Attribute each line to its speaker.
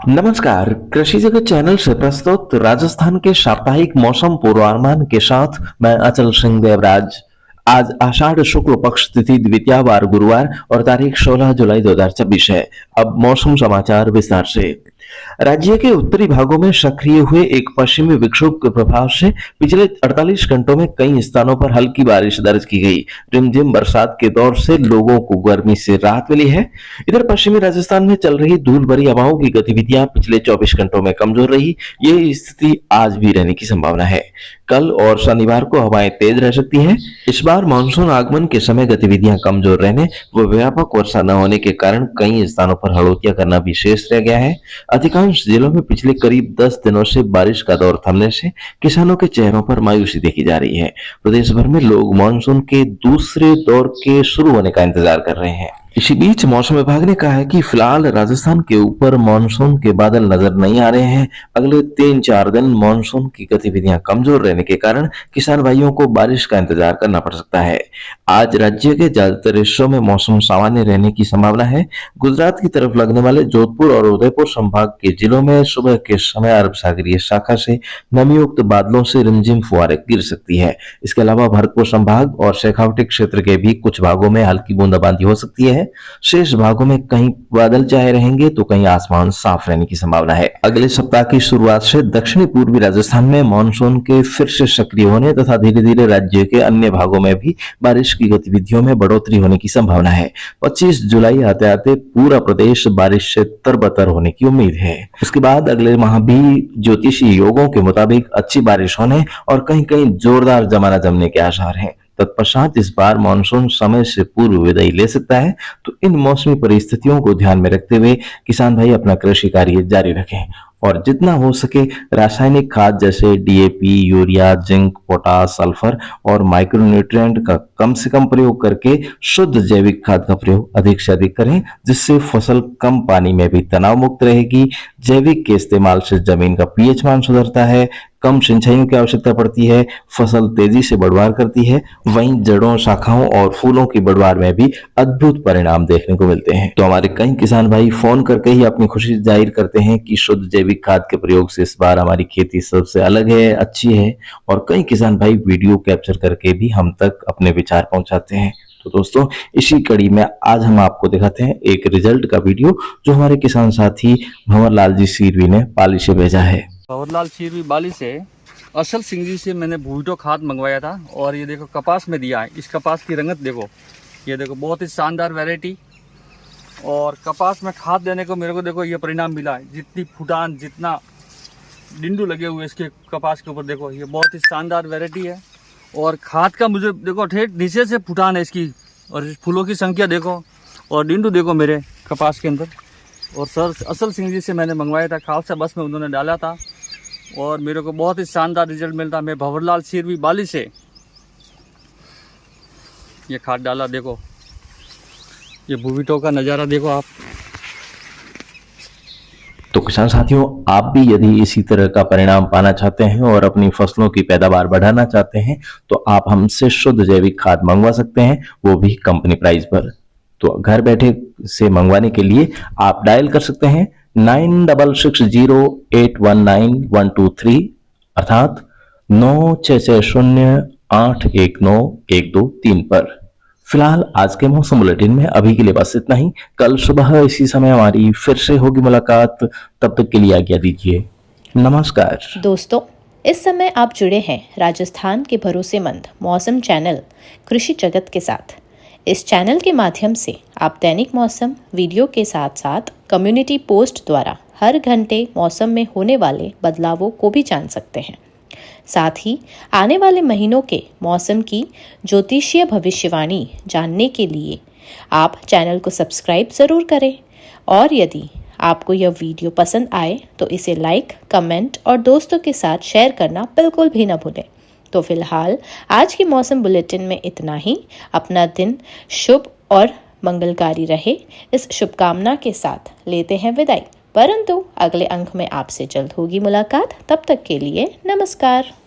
Speaker 1: नमस्कार, कृषि जगत चैनल से प्रस्तुत राजस्थान के साप्ताहिक मौसम पूर्वानुमान के साथ मैं अचल सिंह देवराज। आज आषाढ़ शुक्ल पक्ष तिथि द्वितीया वार गुरुवार और तारीख 16 जुलाई 2026 है। अब मौसम समाचार विस्तार से। राज्य के उत्तरी भागों में सक्रिय हुए एक पश्चिमी विक्षोभ के प्रभाव से पिछले 48 घंटों में कई स्थानों पर हल्की बारिश दर्ज की गई। रिमझिम बरसात के दौर से लोगों को गर्मी से राहत मिली है। इधर पश्चिमी राजस्थान में चल रही धूल भरी हवाओं की गतिविधियां पिछले 24 घंटों में कमजोर रही। ये स्थिति आज भी रहने की संभावना है। कल और शनिवार को हवाएं तेज रह सकती हैं। इस बार मानसून आगमन के समय गतिविधियां कमजोर रहने व व्यापक वर्षा न होने के कारण कई स्थानों पर हड़ौतियां करना भी शेष रह गया है। अधिकांश जिलों में पिछले करीब 10 दिनों से बारिश का दौर थमने से किसानों के चेहरों पर मायूसी देखी जा रही है। प्रदेश भर में लोग मानसून के दूसरे दौर के शुरू होने का इंतजार कर रहे हैं। इसी बीच मौसम विभाग ने कहा है कि फिलहाल राजस्थान के ऊपर मानसून के बादल नजर नहीं आ रहे हैं। अगले 3-4 दिन मानसून की गतिविधियां कमजोर रहने के कारण किसान भाइयों को बारिश का इंतजार करना पड़ सकता है। आज राज्य के ज्यादातर हिस्सों में मौसम सामान्य रहने की संभावना है। गुजरात की तरफ लगने वाले जोधपुर और उदयपुर संभाग के जिलों में सुबह के समय अरब सागरीय शाखा से नमीयुक्त बादलों से रिमझिम फुहारें गिर सकती है। इसके अलावा भरतपुर संभाग और शेखावटी क्षेत्र के भी कुछ भागों में हल्की बूंदाबांदी हो सकती है। शेष भागों में कहीं बादल छाए रहेंगे तो कहीं आसमान साफ रहने की संभावना है। अगले सप्ताह की शुरुआत से दक्षिणी पूर्वी राजस्थान में मानसून के फिर से सक्रिय होने तथा धीरे धीरे राज्य के अन्य भागों में भी बारिश की गतिविधियों में बढ़ोतरी होने की संभावना है। 25 जुलाई आते आते पूरा प्रदेश बारिश से तरबतर होने की उम्मीद है। उसके बाद अगले माह भी ज्योतिषी योगों के मुताबिक अच्छी बारिश होने और कहीं कहीं जोरदार जमाना जमने के आसार हैं। तत्पश्चात इस बार मानसून समय से पूर्व विदाई ले सकता है। तो इन मौसमी परिस्थितियों को ध्यान में रखते हुए किसान भाई अपना कृषि कार्य जारी रखें और जितना हो सके रासायनिक खाद जैसे DAP, urea, zinc, potash, sulphur और माइक्रोन्यूट्रिएंट का कम से कम प्रयोग करके शुद्ध जैविक खाद का प्रयोग अधिक से अधिक करें, जिससे फसल कम पानी में भी तनाव मुक्त रहेगी। जैविक के इस्तेमाल से जमीन का पीएच मान सुधरता है, कम सिंचाइयों की आवश्यकता पड़ती है, फसल तेजी से बढ़वार करती है। वहीं जड़ों, शाखाओं और फूलों की बढ़वार में भी अद्भुत परिणाम देखने को मिलते हैं। तो हमारे कई किसान भाई फोन करके ही अपनी खुशी जाहिर करते हैं कि शुद्ध जैविक खाद के प्रयोग से इस बार हमारी खेती सबसे अलग है, अच्छी है। और कई किसान भाई वीडियो कैप्चर करके भी हम तक अपने विचार पहुंचाते हैं। तो दोस्तों, इसी कड़ी में आज हम आपको दिखाते हैं एक रिजल्ट का वीडियो जो हमारे किसान साथी भंवरलाल जी सीरवी ने पाली से भेजा है।
Speaker 2: भंवरलाल सीरवी बाली से असल सिंह जी से मैंने भूटो खाद मंगवाया था और ये देखो कपास में दिया है। इस कपास की रंगत देखो, ये देखो बहुत ही शानदार वैरायटी। और कपास में खाद देने को मेरे को देखो ये परिणाम मिला है। जितनी फुटान, जितना डिंडू लगे हुए इसके कपास के ऊपर देखो, ये बहुत ही शानदार वैरायटी है। और खाद का मुझे देखो ठेठ नीचे से फुटान है इसकी, और फूलों की संख्या देखो और डिंडू देखो मेरे कपास के अंदर। और सर असल सिंह जी से मैंने मंगवाया था, खालसा बस में उन्होंने डाला था और मेरे को बहुत ही शानदार रिजल्ट मिलता। मैं भंवरलाल सीरवी बाली से ये खाद डाला, देखो ये भूविटो का नज़ारा देखो आप।
Speaker 1: तो किसान साथियों, आप भी यदि इसी तरह का परिणाम पाना चाहते हैं और अपनी फसलों की पैदावार बढ़ाना चाहते हैं तो आप हमसे शुद्ध जैविक खाद मंगवा सकते हैं, वो भी कंपनी प्राइस पर। तो घर बैठे से मंगवाने के लिए आप डायल कर सकते हैं 9660819123 अर्थात 9660819123 पर। फिलहाल आज के मौसम बुलेटिन में अभी के लिए बस इतना ही। कल सुबह इसी समय हमारी फिर से होगी मुलाकात। तब तक के लिए आज्ञा दीजिए। नमस्कार
Speaker 3: दोस्तों, इस समय आप जुड़े हैं राजस्थान के भरोसेमंद मौसम चैनल कृषि जगत के साथ। इस चैनल के माध्यम से आप दैनिक मौसम वीडियो के साथ साथ कम्युनिटी पोस्ट द्वारा हर घंटे मौसम में होने वाले बदलावों को भी जान सकते हैं। साथ ही आने वाले महीनों के मौसम की ज्योतिषीय भविष्यवाणी जानने के लिए आप चैनल को सब्सक्राइब ज़रूर करें। और यदि आपको यह वीडियो पसंद आए तो इसे लाइक, कमेंट और दोस्तों के साथ शेयर करना बिल्कुल भी न भूलें। तो फिलहाल आज की मौसम बुलेटिन में इतना ही। अपना दिन शुभ और मंगलकारी रहे, इस शुभकामना के साथ लेते हैं विदाई। परंतु अगले अंक में आपसे जल्द होगी मुलाकात। तब तक के लिए नमस्कार।